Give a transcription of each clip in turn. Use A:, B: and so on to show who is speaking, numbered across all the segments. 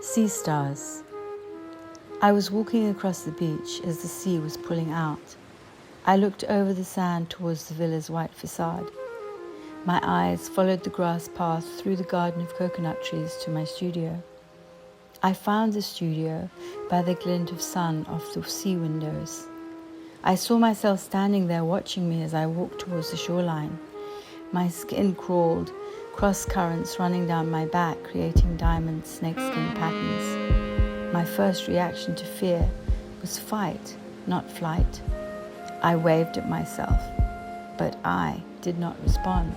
A: Sea stars. I was walking across the beach as the sea was pulling out. I looked over the sand towards the villa's white facade. My eyes followed the grass path through the garden of coconut trees to my studio. I found the studio by the glint of sun off the sea windows. I saw myself standing there watching me as I walked towards the shoreline. My skin crawled, cross currents running down my back, creating diamond snakeskin patterns. My first reaction to fear was fight, not flight. I waved at myself, but I did not respond.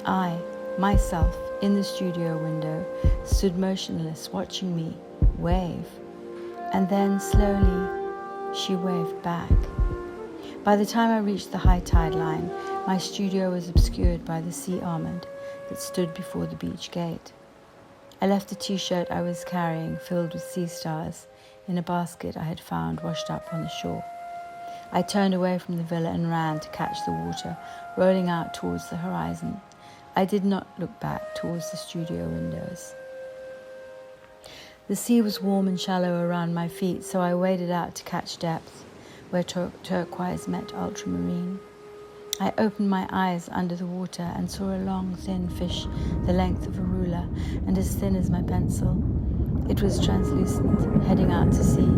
A: I, myself, in the studio window, stood motionless, watching me wave. And then slowly, she waved back. By the time I reached the high tide line, my studio was obscured by the sea almond that stood before the beach gate. I left the t-shirt I was carrying, filled with sea stars, in a basket I had found washed up on the shore. I turned away from the villa and ran to catch the water, rolling out towards the horizon. I did not look back towards the studio windows. The sea was warm and shallow around my feet, so I waded out to catch depth, where turquoise met ultramarine. I opened my eyes under the water and saw a long, thin fish the length of a ruler and as thin as my pencil. It was translucent, heading out to sea.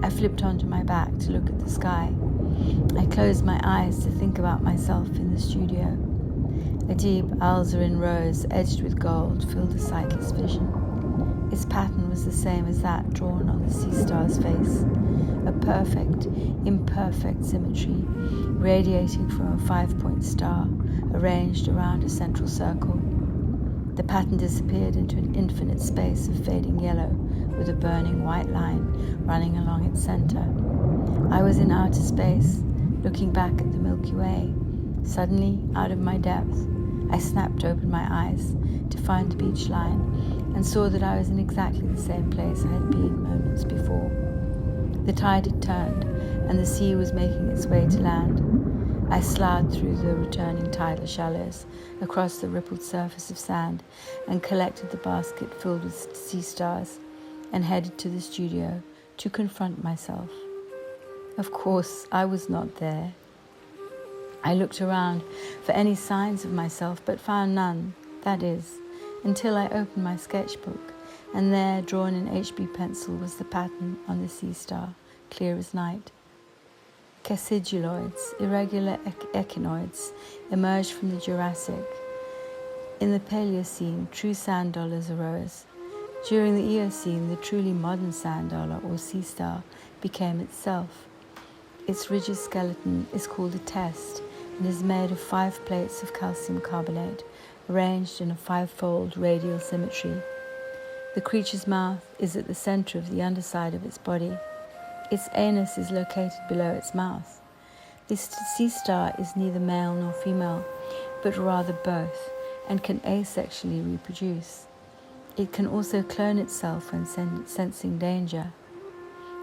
A: I flipped onto my back to look at the sky. I closed my eyes to think about myself in the studio. A deep alizarin rose, edged with gold, filled the sightless vision. Its pattern was the same as that drawn on the sea star's face, a perfect, imperfect symmetry, radiating from a 5-point star, arranged around a central circle. The pattern disappeared into an infinite space of fading yellow, with a burning white line running along its center. I was in outer space, looking back at the Milky Way. Suddenly, out of my depth, I snapped open my eyes to find the beach line and saw that I was in exactly the same place I had been moments before. The tide had turned, and the sea was making its way to land. I sloughed through the returning tidal shallows, across the rippled surface of sand, and collected the basket filled with sea stars, and headed to the studio to confront myself. Of course, I was not there. I looked around for any signs of myself, but found none, that is, until I opened my sketchbook, and there, drawn in HB pencil, was the pattern on the sea star, clear as night. Cassiduloids, irregular echinoids, emerged from the Jurassic. In the Paleocene, true sand dollars arose. During the Eocene, the truly modern sand dollar, or sea star, became itself. Its rigid skeleton is called a test and is made of 5 plates of calcium carbonate, arranged in a 5-fold radial symmetry. The creature's mouth is at the center of the underside of its body. Its anus is located below its mouth. This sea star is neither male nor female, but rather both, and can asexually reproduce. It can also clone itself when sensing danger.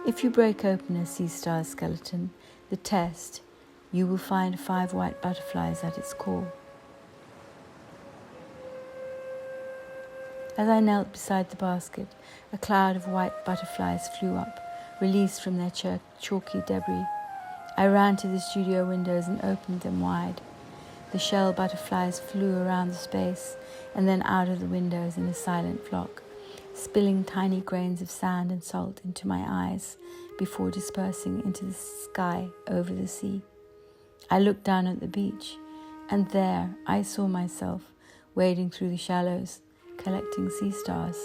A: If you break open a sea star's skeleton, the test, you will find 5 white butterflies at its core. As I knelt beside the basket, a cloud of white butterflies flew up, released from their chalky debris. I ran to the studio windows and opened them wide. The shell butterflies flew around the space and then out of the windows in a silent flock, spilling tiny grains of sand and salt into my eyes before dispersing into the sky over the sea. I looked down at the beach, and there I saw myself wading through the shallows, collecting sea stars.